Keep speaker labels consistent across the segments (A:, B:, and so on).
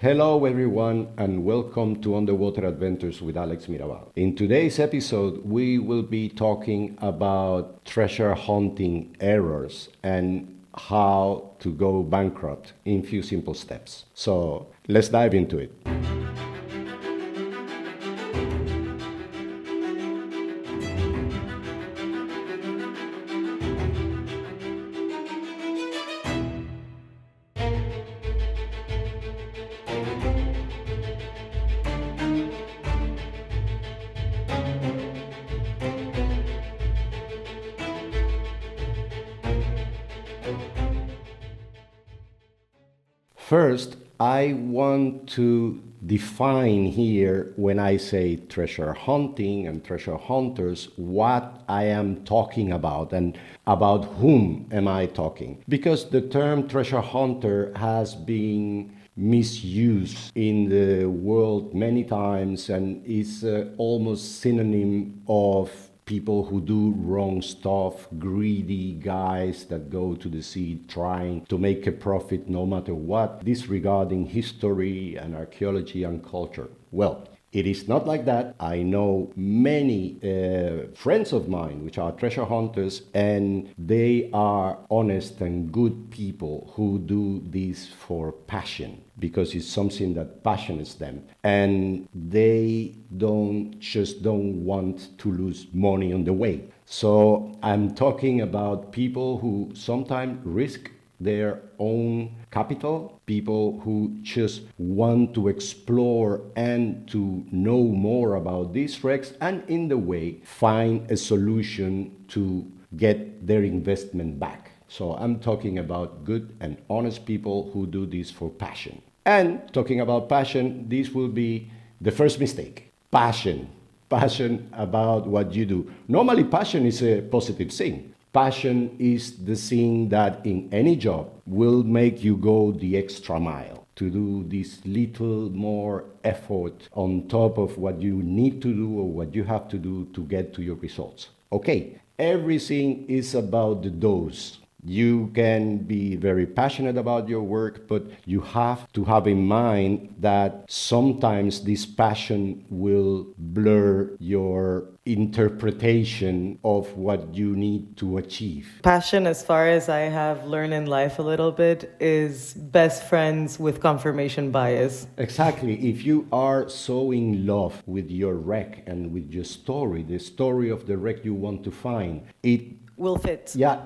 A: Hello everyone and welcome to Underwater Adventures with Alex Mirabal. In today's episode, we will be talking about treasure hunting errors and how to go bankrupt in few simple steps. So let's dive into it. First, I want to define here when I say treasure hunting and treasure hunters, what I am talking about and about whom am I talking. Because the term treasure hunter has been misused in the world many times and is almost synonym of people who do wrong stuff, greedy guys that go to the sea trying to make a profit no matter what, disregarding history and archaeology and culture. Well, it is not like that. I know many friends of mine which are treasure hunters, and they are honest and good people who do this for passion because it's something that passions them, and they don't want to lose money on the way. So I'm talking about people who sometimes risk their own capital, people who just want to explore and to know more about these wrecks and in the way find a solution to get their investment back. So I'm talking about good and honest people who do this for passion. And talking about passion, this will be the first mistake. Passion about what you do. Normally passion is a positive thing. Passion is the thing that in any job will make you go the extra mile to do this little more effort on top of what you need to do or what you have to do to get to your results. Okay, everything is about the dose. You can be very passionate about your work, but you have to have in mind that sometimes this passion will blur your interpretation of what you need to achieve.
B: Passion, as far as I have learned in life a little bit, is best friends with confirmation bias.
A: Exactly. If you are so in love with your wreck and with your story, the story of the wreck you want to find, it
B: will fit.
A: Yeah,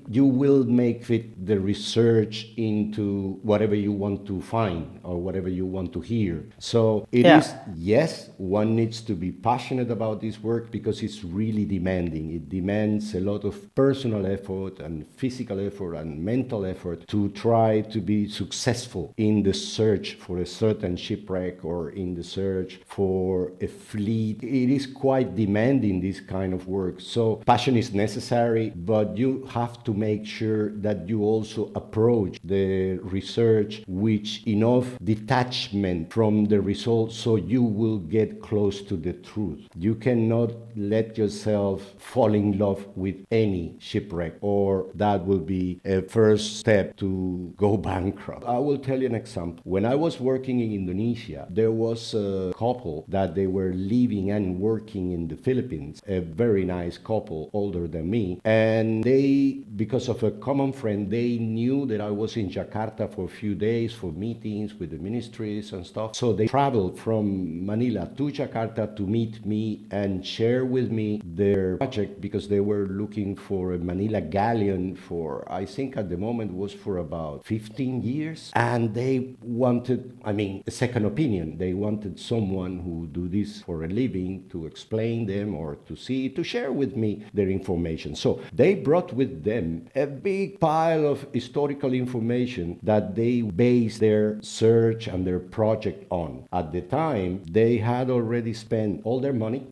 A: you will make fit the research into whatever you want to find or whatever you want to hear. So it is, yes, one needs to be passionate about this work because it's really demanding. It demands a lot of personal effort and physical effort and mental effort to try to be successful in the search for a certain shipwreck or in the search for a fleet. It is quite demanding, this kind of work. So passion is necessary, but you have to make sure that you also approach the research with enough detachment from the results so you will get close to the truth. You cannot let yourself fall in love with any shipwreck, or that will be a first step to go bankrupt. I will tell you an example. When I was working in Indonesia, there was a couple that they were living and working in the Philippines, a very nice couple, older than me. And they, because of a common friend, they knew that I was in Jakarta for a few days for meetings with the ministries and stuff. So they traveled from Manila to Jakarta to meet me and share with me their project, because they were looking for a Manila galleon for, I think at the moment was for about 15 years. And they wanted, a second opinion. They wanted someone who do this for a living to explain them or to share with me their information. So they brought with them a big pile of historical information that they based their search and their project on. At the time, they had already spent all their money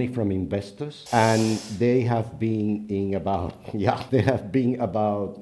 A: from investors, and they have been about,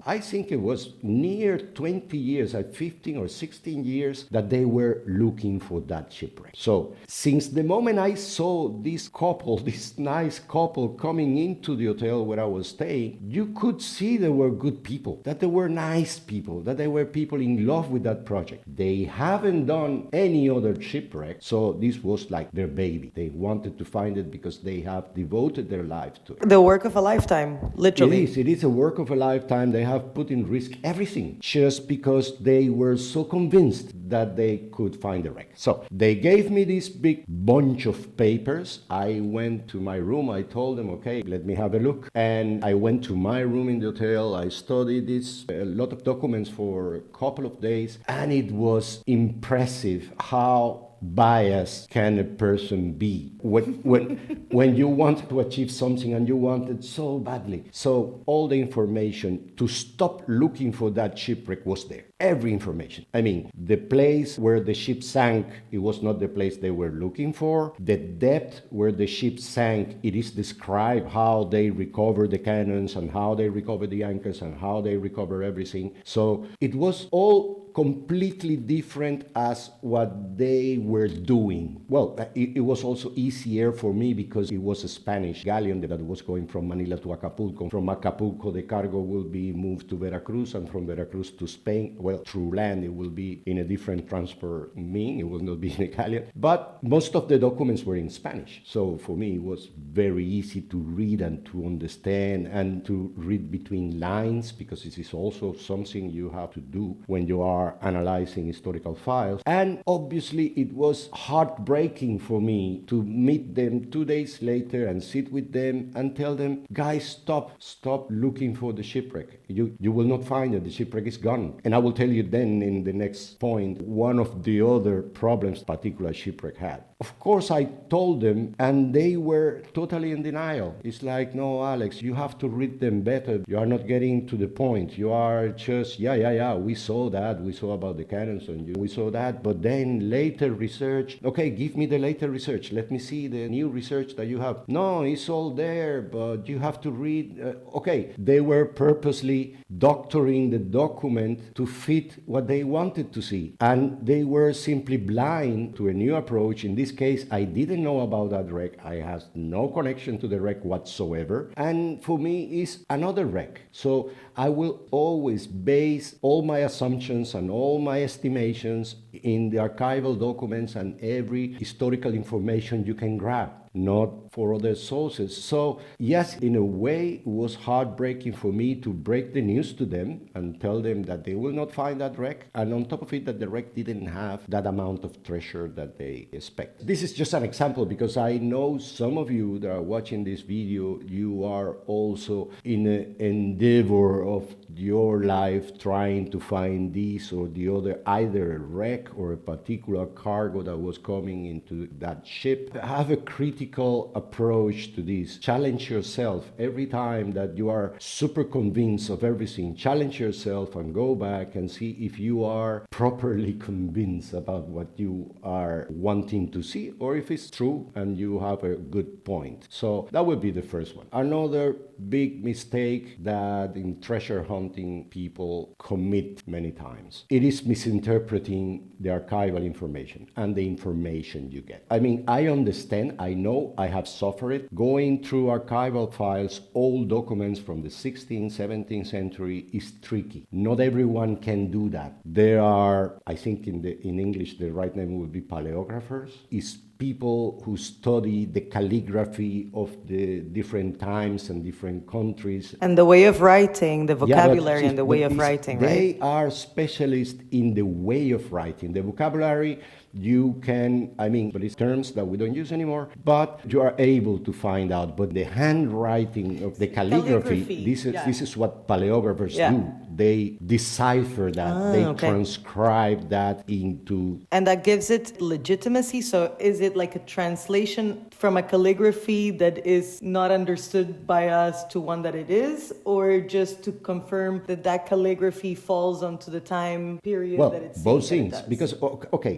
A: I think it was near 20 years, 15 or 16 years that they were looking for that shipwreck. So since the moment I saw this couple, this nice couple coming into the hotel where I was staying, you could see there were good people, that there were nice people, that there were people in love with that project. They haven't done any other shipwreck, so this was like their baby. They wanted to find it because they have devoted their life to it.
B: The work of a lifetime, literally.
A: It is a work of a lifetime. They have put in risk everything just because they were so convinced that they could find the wreck. So they gave me this big bunch of papers. I went to my room. I told them, okay, let me have a look. And I went to my room in the hotel. I studied this, a lot of documents for a couple of days. And it was impressive how bias can a person be when you want to achieve something and you want it so badly. So all the information to stop looking for that shipwreck was there. Every information. I mean, the place where the ship sank, it was not the place they were looking for. The depth where the ship sank, it is described how they recover the cannons and how they recover the anchors and how they recover everything. So it was all completely different as what they were doing. Well, it was also easier for me because it was a Spanish galleon that was going from Manila to Acapulco. From Acapulco, the cargo will be moved to Veracruz, and from Veracruz to Spain. Well, through land, it will be in a different transport mean. It will not be in a galleon. But most of the documents were in Spanish. So for me, it was very easy to read and to understand and to read between lines, because this is also something you have to do when you are analyzing historical files. And obviously it was heartbreaking for me to meet them 2 days later and sit with them and tell them, guys, stop looking for the shipwreck. You will not find it. The shipwreck is gone. And I will tell you then in the next point one of the other problems particular shipwreck had. Of course, I told them, and they were totally in denial. It's like, no, Alex, you have to read them better. You are not getting to the point. You are just, we saw that. We saw about the cannons and we saw that. But then later research, okay, give me the later research. Let me see the new research that you have. No, it's all there, but you have to read. Okay, they were purposely doctoring the document to fit what they wanted to see. And they were simply blind to a new approach. In this case, I didn't know about that wreck. I had no connection to the wreck whatsoever. And for me, it's another wreck. So I will always base all my assumptions and all my estimations in the archival documents and every historical information you can grab, not for other sources. So yes, in a way, it was heartbreaking for me to break the news to them and tell them that they will not find that wreck. And on top of it, that the wreck didn't have that amount of treasure that they expect. This is just an example because I know some of you that are watching this video, you are also in an endeavor of your life trying to find this or the other, either a wreck or a particular cargo that was coming into that ship. Have a critical approach to this. Challenge yourself every time that you are super convinced of everything. Challenge yourself and go back and see if you are properly convinced about what you are wanting to see, or if it's true and you have a good point. So that would be the first one. Another big mistake that in treasure hunting people commit many times. It is misinterpreting the archival information and the information you get. I mean, I understand, I know, I have suffered it. Going through archival files, old documents from the 16th, 17th century is tricky. Not everyone can do that. There are, I think in English, the right name would be paleographers. It's people who study the calligraphy of the different times and different countries.
B: And the way of writing, the vocabulary and the way of writing, right?
A: They are specialists in the way of writing. The vocabulary, you can, but it's terms that we don't use anymore, but you are able to find out. But the handwriting of the calligraphy. This is what paleographers do. They decipher that. They transcribe that into...
B: And that gives it legitimacy. So is it like a translation from a calligraphy that is not understood by us to one that it is? Or just to confirm that that calligraphy falls onto the time period that it's...
A: Well, both things. Because,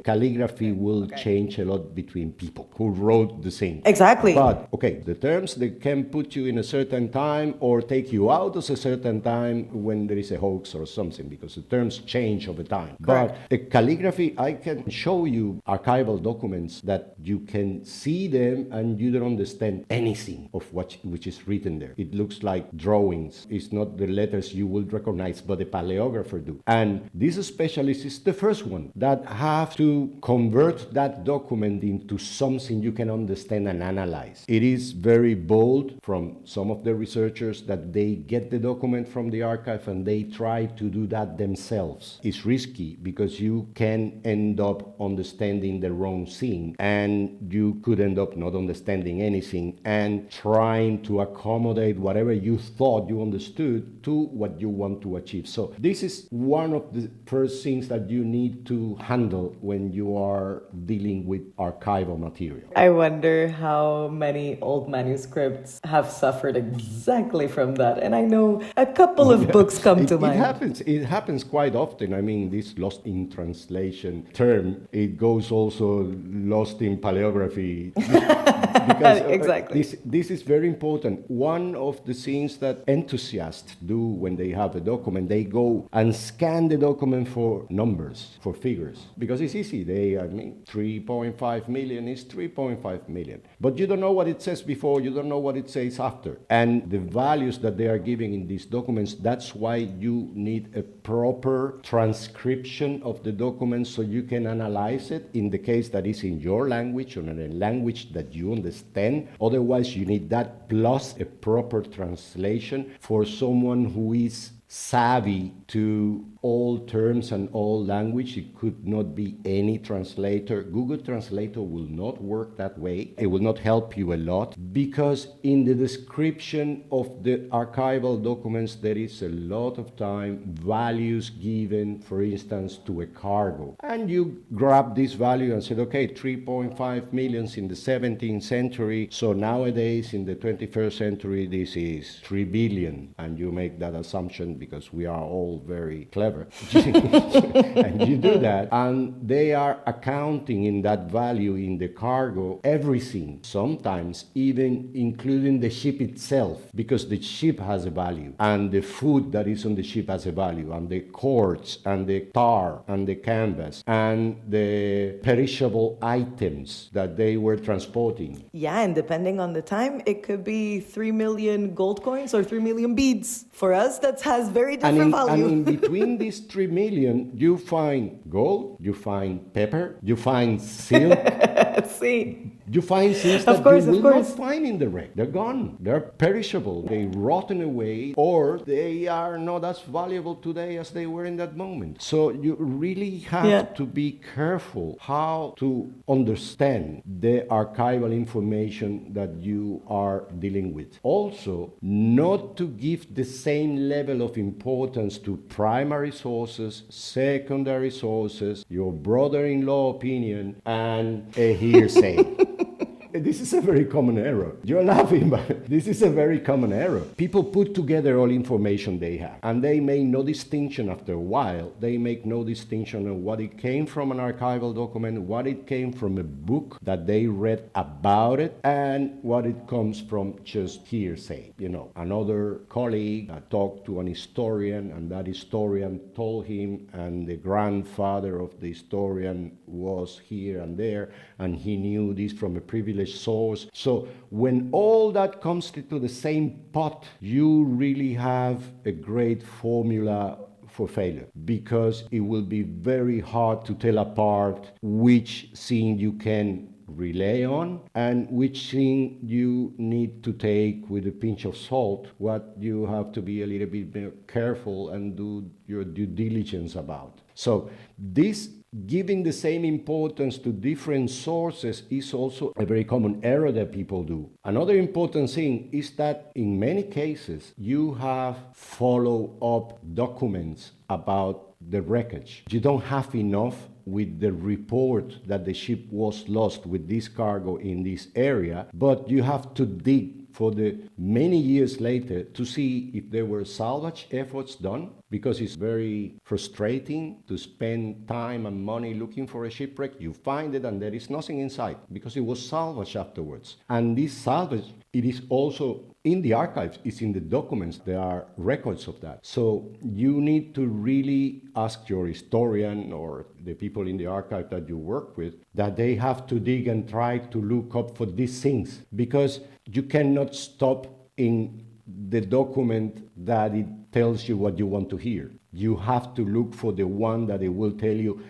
A: calligraphy will change a lot between people who wrote the same.
B: Exactly.
A: But, the terms, they can put you in a certain time or take you out of a certain time when there is a hoax or something, because the terms change over time.
B: Correct.
A: But the calligraphy, I can show you archival documents that you can see them and you don't understand anything of which is written there. It looks like drawings. It's not the letters you will recognize, but the paleographer do. And this specialist is the first one that have to convert that document into something you can understand and analyze. It is very bold from some of the researchers that they get the document from the archive and they try to do that themselves. It's risky because you can end up understanding the wrong thing and you could end up not understanding anything and trying to accommodate whatever you thought you understood to what you want to achieve. So this is one of the first things that you need to handle when you are dealing with archival material.
B: I wonder how many old manuscripts have suffered exactly from that. And I know a couple of books come to mind.
A: It happens quite often. I mean, this lost in translation term, it goes also lost in paleography. Because
B: exactly.
A: This is very important. One of the things that enthusiasts do when they have a document, they go and scan the document for numbers, for figures, because it's easy. 3.5 million is 3.5 million. But you don't know what it says before, you don't know what it says after. And the values that they are giving in these documents, that's why you need a proper transcription of the document so you can analyze it in the case that is in your language or in a language that you understand. Otherwise, you need that plus a proper translation for someone who is savvy to all terms and all language. It could not be any translator. Google Translator will not work that way. It will not help you a lot because in the description of the archival documents there is a lot of time values given, for instance, to a cargo. And you grab this value and said, okay, 3.5 millions in the 17th century. So nowadays in the 21st century, this is 3 billion. And you make that assumption because we are all very clever. And you do that, and they are accounting in that value in the cargo everything, sometimes even including the ship itself, because the ship has a value, and the food that is on the ship has a value, and the cords, and the tar, and the canvas, and the perishable items that they were transporting.
B: Yeah, and depending on the time, it could be 3 million gold coins or 3 million beads. For us, that has very different value.
A: And in between these 3 million, you find gold, you find pepper, you find silk.
B: See.
A: You find things that you will not find in the wreck. They're gone. They're perishable. They rotten away, or they are not as valuable today as they were in that moment. So you really have to be careful how to understand the archival information that you are dealing with. Also, not to give the same level of importance to primary sources, secondary sources, your brother-in-law opinion, and a hearsay. This is a very common error. You're laughing, but this is a very common error. People put together all information they have, and they make no distinction after a while. They make no distinction on what it came from an archival document, what it came from a book that they read about it, and what it comes from just hearsay. Another colleague talked to an historian, and that historian told him, and the grandfather of the historian was here and there, and he knew this from a privileged source. So when all that comes into the same pot, you really have a great formula for failure, because it will be very hard to tell apart which thing you can rely on and which thing you need to take with a pinch of salt, what you have to be a little bit more careful and do your due diligence about. So this giving the same importance to different sources is also a very common error that people do. Another important thing is that in many cases you have follow-up documents about the wreckage. You don't have enough with the report that the ship was lost with this cargo in this area, but you have to dig for the many years later to see if there were salvage efforts done, because it's very frustrating to spend time and money looking for a shipwreck. You find it and there is nothing inside because it was salvaged afterwards. And this salvage, it is also in the archives, it's in the documents, there are records of that. So you need to really ask your historian or the people in the archive that you work with, that they have to dig and try to look up for these things, because you cannot stop in the document that it tells you what you want to hear. You have to look for the one that it will tell you,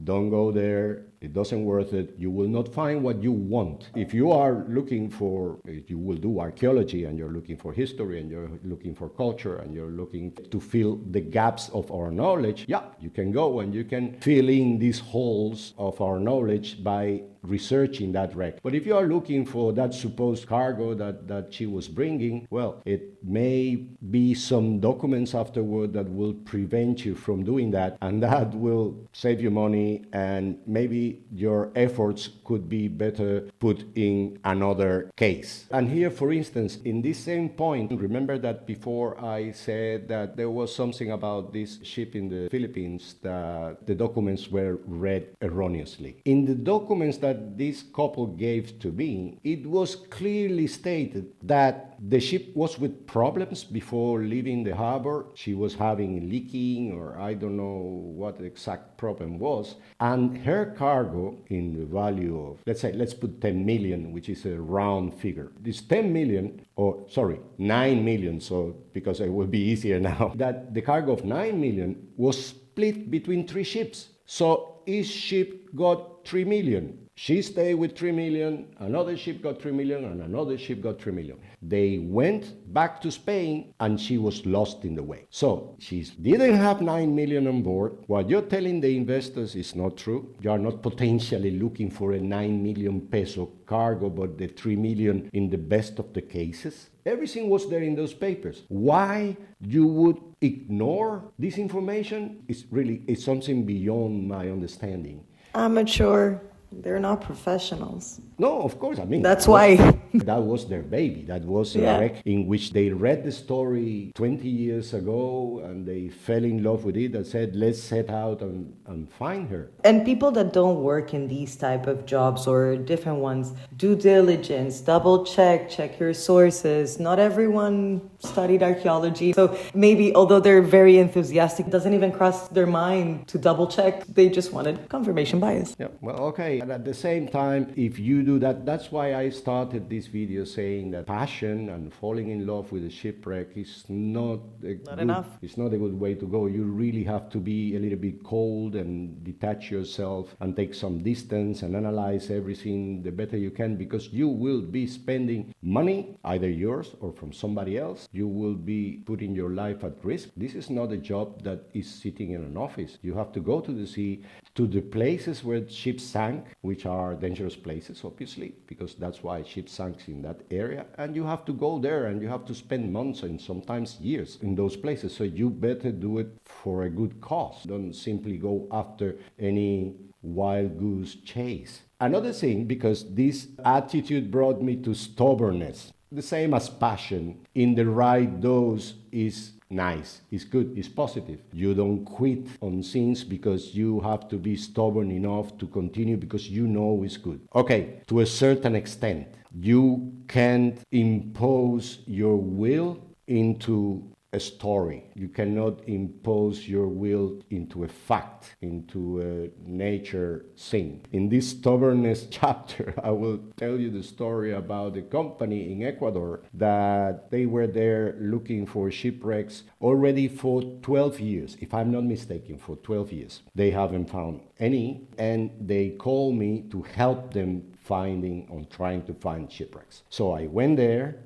A: don't go there, it doesn't worth it. You will not find what you want. If you are looking for, if you will do archaeology and you're looking for history and you're looking for culture and you're looking to fill the gaps of our knowledge, yeah, you can go and you can fill in these holes of our knowledge by researching that wreck. But if you are looking for that supposed cargo that she was bringing, well, it may be some documents afterward that will prevent you from doing that, and that will save you money, and maybe your efforts could be better put in another case. And here, for instance, in this same point, remember that before I said that there was something about this ship in the Philippines that the documents were read erroneously. In the documents that this couple gave to me, it was clearly stated that the ship was with problems before leaving the harbor. She was having leaking, or I don't know what the exact problem was. And her cargo, in the value of, let's put 10 million, which is a round figure. This 10 million, 9 million, so because it will be easier now, that the cargo of 9 million was split between 3 ships. So each ship got 3 million. She stayed with 3 million, another ship got 3 million, and another ship got 3 million. They went back to Spain, and she was lost in the way. So she didn't have 9 million on board. What you're telling the investors is not true. You are not potentially looking for a 9 million peso cargo, but the 3 million in the best of the cases. Everything was there in those papers. Why you would ignore this information is something beyond my understanding.
B: Amateur. They're not professionals.
A: No, of course. I mean,
B: that's why.
A: That was their baby. That was a wreck in which they read the story 20 years ago and they fell in love with it and said, let's set out and find her.
B: And people that don't work in these type of jobs or different ones, due diligence, double check your sources. Not everyone studied archaeology. So maybe, although they're very enthusiastic, it doesn't even cross their mind to double check. They just wanted confirmation bias.
A: Yeah, well, okay. And at the same time, if you do that, that's why I started this video saying that passion and falling in love with a shipwreck is not
B: enough.
A: It's not a good way to go. You really have to be a little bit cold and detach yourself and take some distance and analyze everything the better you can, because you will be spending money, either yours or from somebody else. You will be putting your life at risk. This is not a job that is sitting in an office. You have to go to the sea, to the places where ships sank, which are dangerous places, obviously, because that's why ships sank in that area. And you have to go there and you have to spend months and sometimes years in those places. So you better do it for a good cause. Don't simply go after any wild goose chase. Another thing, because this attitude brought me to stubbornness. The same as passion, in the right dose, is nice, it's good, it's positive. You don't quit on things because you have to be stubborn enough to continue because you know it's good. Okay, to a certain extent, you can't impose your will into a story. You cannot impose your will into a fact, into a nature thing. In this stubbornness chapter, I will tell you the story about a company in Ecuador that they were there looking for shipwrecks already for 12 years, if I'm not mistaken, for 12 years. They haven't found any, and they called me to help them trying to find shipwrecks. So I went there.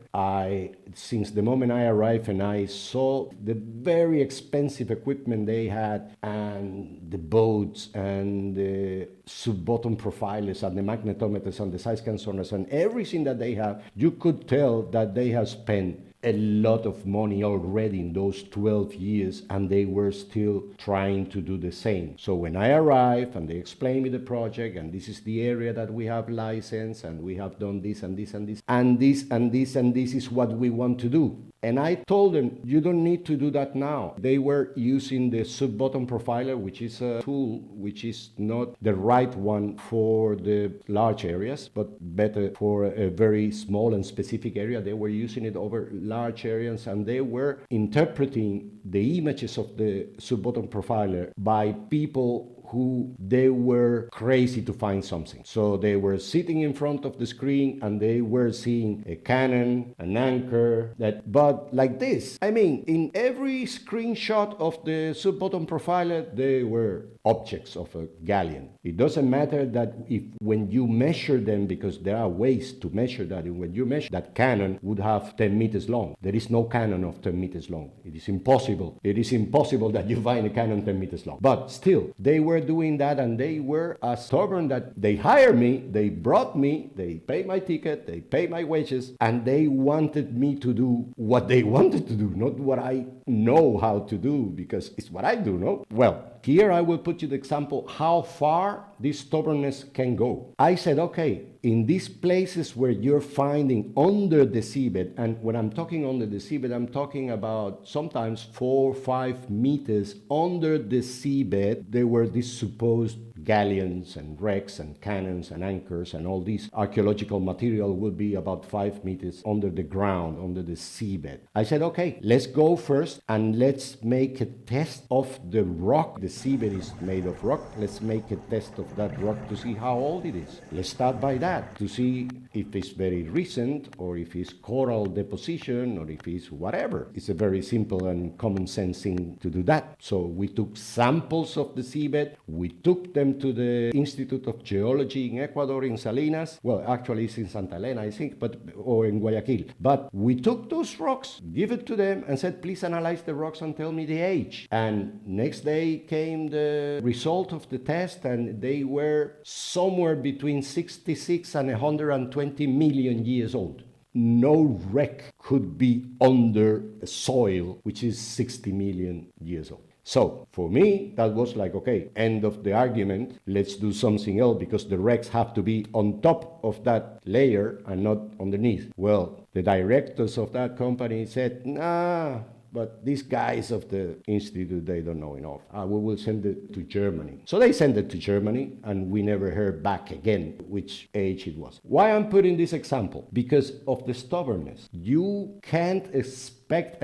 A: Since the moment I arrived and I saw the very expensive equipment they had and the boats and the sub-bottom profilers and the magnetometers and the size scaners and everything that they have, you could tell that they have spent a lot of money already in those 12 years, and they were still trying to do the same. So when I arrived and they explained me the project, and this is the area that we have licensed, and we have done this and this and this, and this and this and this is what we want to do. And I told them, you don't need to do that now. They were using the sub-bottom profiler, which is a tool which is not the right one for the large areas, but better for a very small and specific area. They were using it over large areas, and they were interpreting the images of the sub-bottom profiler by people who they were crazy to find something. So they were sitting in front of the screen and they were seeing a cannon, an anchor, but like this. I mean, in every screenshot of the sub-bottom profiler, they were objects of a galleon. It doesn't matter that when you measure them, because there are ways to measure that, and when you measure that cannon would have 10 meters long. There is no cannon of 10 meters long. It is impossible. It is impossible that you find a cannon 10 meters long. But still, they were doing that, and they were as stubborn that they hired me, they brought me, they paid my ticket, they paid my wages, and they wanted me to do what they wanted to do, not what I know how to do, because it's what I do, no? Well, here I will put you the example how far this stubbornness can go. I said, okay, in these places where you're finding under the seabed, and when I'm talking under the seabed, I'm talking about sometimes 4 or 5 meters under the seabed, there were these supposed galleons and wrecks and cannons and anchors, and all these archaeological material will be about 5 meters under the ground, under the seabed. I said, okay, let's go first and let's make a test of the rock. The seabed is made of rock. Let's make a test of that rock to see how old it is. Let's start by that to see if it's very recent, or if it's coral deposition, or if it's whatever. It's a very simple and common sense thing to do that. So we took samples of the seabed. We took them to the Institute of Geology in Ecuador, in Salinas. Well, actually it's in Santa Elena, I think, or in Guayaquil. But we took those rocks, give it to them, and said, please analyze the rocks and tell me the age. And next day came the result of the test, and they were somewhere between 66 and 120 million years old. No wreck could be under soil, which is 60 million years old. So for me, that was like, okay, end of the argument. Let's do something else, because the wrecks have to be on top of that layer and not underneath. Well, the directors of that company said, nah, but these guys of the institute, they don't know enough. We will send it to Germany. So they sent it to Germany, and we never heard back again which age it was. Why I'm putting this example? Because of the stubbornness. You can't expect,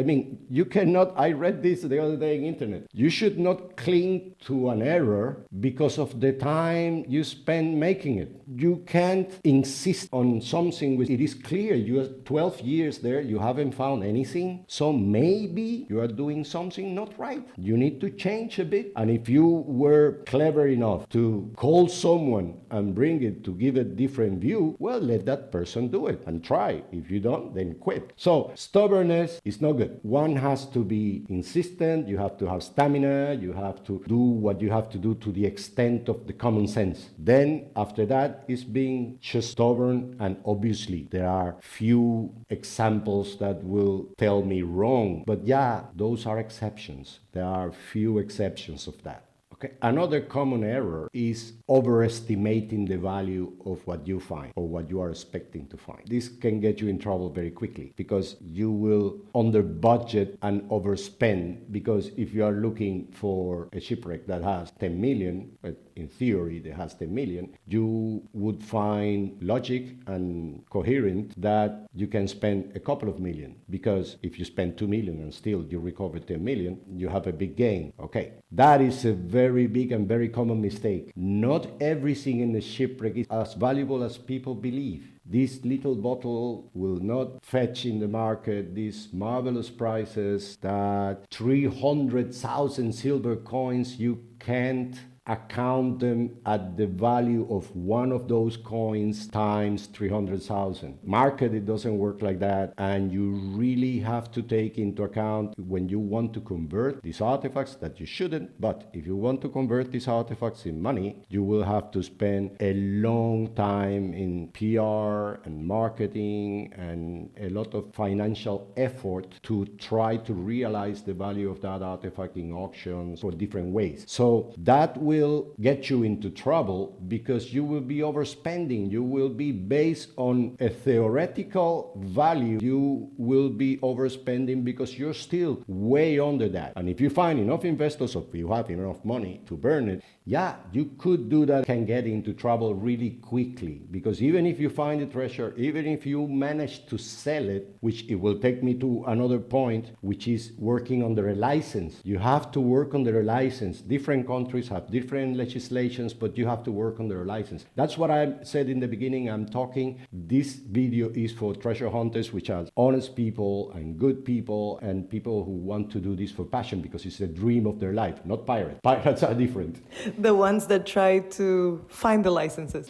A: you cannot, I read this the other day in internet. You should not cling to an error because of the time you spend making it. You can't insist on something which it is clear you are 12 years there, you haven't found anything. So maybe you are doing something not right. You need to change a bit. And if you were clever enough to call someone and bring it to give a different view, well, let that person do it and try. If you don't, then quit. So stubbornness is not good. One has to be insistent, you have to have stamina, you have to do what you have to do to the extent of the common sense. Then after that is being just stubborn, and obviously there are few examples that will tell me wrong, but yeah, those are exceptions. There are few exceptions of that. Okay. Another common error is overestimating the value of what you find or what you are expecting to find. This can get you in trouble very quickly, because you will under budget and overspend, because if you are looking for a shipwreck that has 10 million, in theory it has 10 million, you would find logic and coherent that you can spend a couple of million, because if you spend 2 million and still you recover 10 million, you have a big gain. Okay, that is a very big and very common mistake. Not everything in the shipwreck is as valuable as people believe. This little bottle will not fetch in the market these marvelous prices that 300,000 silver coins you can't account them at the value of one of those coins times 300,000. Market, it doesn't work like that, and you really have to take into account when you want to convert these artifacts, that you shouldn't, but if you want to convert these artifacts in money, you will have to spend a long time in PR and marketing and a lot of financial effort to try to realize the value of that artifact in auctions for different ways. So that will get you into trouble because you will be overspending. You will be based on a theoretical value. You will be overspending because you're still way under that. And if you find enough investors, or if you have enough money to burn it, yeah, you could do that, can get into trouble really quickly. Because even if you find the treasure, even if you manage to sell it, which it will take me to another point, which is working under a license. You have to work under a license. Different countries have different legislations, but you have to work under a license. That's what I said in the beginning. I'm talking, this video is for treasure hunters, which are honest people and good people and people who want to do this for passion because it's a dream of their life, not pirates. Pirates are different.
B: The ones that try to find the licenses.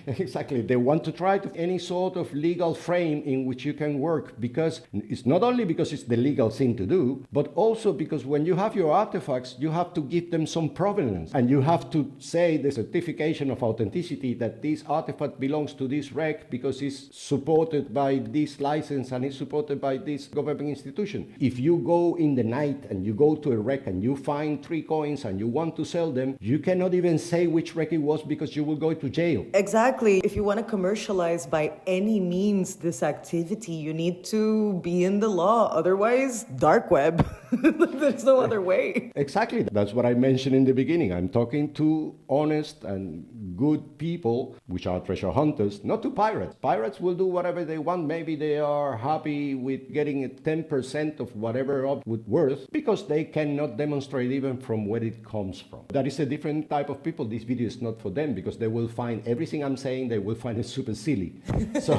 A: Exactly. They want to try to any sort of legal frame in which you can work, because it's not only because it's the legal thing to do, but also because when you have your artifacts, you have to give them some provenance, and you have to say the certification of authenticity that this artifact belongs to this wreck because it's supported by this license and it's supported by this government institution. If you go in the night and you go to a wreck and you find 3 coins and you want to sell them, you cannot even say which wreck it was because you will go to jail.
B: Exactly. If you want to commercialize by any means this activity, you need to be in the law. Otherwise, dark web. There's no other way.
A: Exactly. That's what I mentioned in the beginning. I'm talking to honest and good people, which are treasure hunters, not to pirates. Pirates will do whatever they want. Maybe they are happy with getting 10% of whatever object worth because they cannot demonstrate even from where it comes from. That is a different type of people. This video is not for them because they will find everything I'm saying, they will find it super silly. So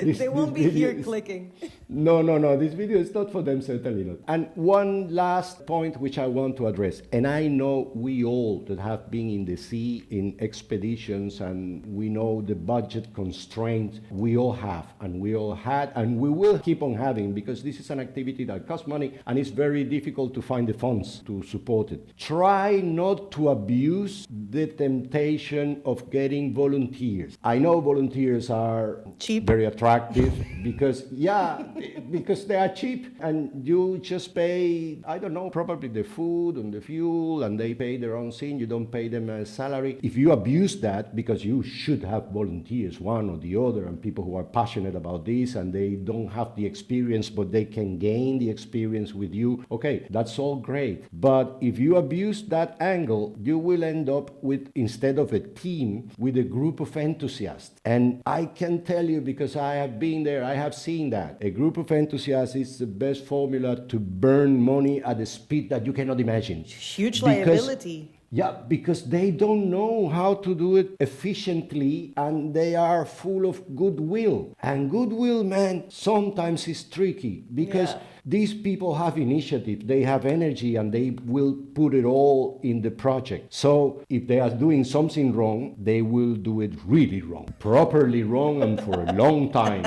B: they won't be here clicking.
A: No. This video is not for them, certainly not. And one last point which I want to address, and I know we all that have been in the sea in expeditions, and we know the budget constraints we all have, and we all had, and we will keep on having, because this is an activity that costs money and it's very difficult to find the funds to support it. Try not to abuse the temptation of getting volunteers. I know volunteers are
B: cheap,
A: very attractive because they are cheap, and you just pay, I don't know, probably the food and the fuel, and they pay their own thing. You don't pay them a salary. If you abuse that, because you should have volunteers, one or the other, and people who are passionate about this and they don't have the experience but they can gain the experience with you, okay, that's all great. But if you abuse that angle, you will end up with, instead of a team, with a group of enthusiasts. And I can tell you, because I have been there, I have seen that. A group of enthusiasts is the best formula to burn money at a speed that you cannot imagine.
B: Huge liability.
A: Yeah, because they don't know how to do it efficiently, and they are full of goodwill. And goodwill, man, sometimes is tricky because these people have initiative, they have energy, and they will put it all in the project. So if they are doing something wrong, they will do it really wrong, properly wrong, and for a long time.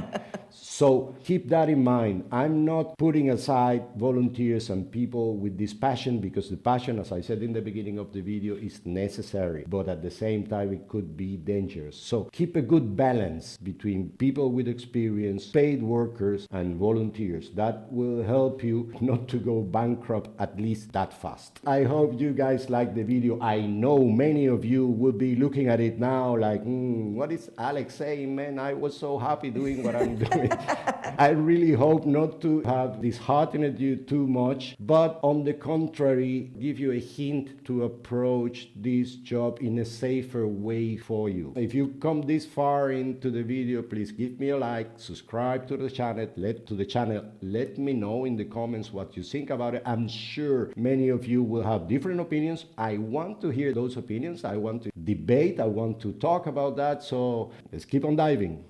A: So keep that in mind. I'm not putting aside volunteers and people with this passion, because the passion, as I said in the beginning of the video, is necessary, but at the same time it could be dangerous. So keep a good balance between people with experience, paid workers, and volunteers. That will help you not to go bankrupt at least that fast. I hope you guys like the video. I know many of you will be looking at it now like, what is Alex saying, man? I was so happy doing what I'm doing. I really hope not to have disheartened you too much, but on the contrary, give you a hint to approach this job in a safer way for you. If you come this far into the video, please give me a like, subscribe to the channel, let me know in the comments what you think about it. I'm sure many of you will have different opinions. I want to hear those opinions. I want to debate. I want to talk about that. So let's keep on diving.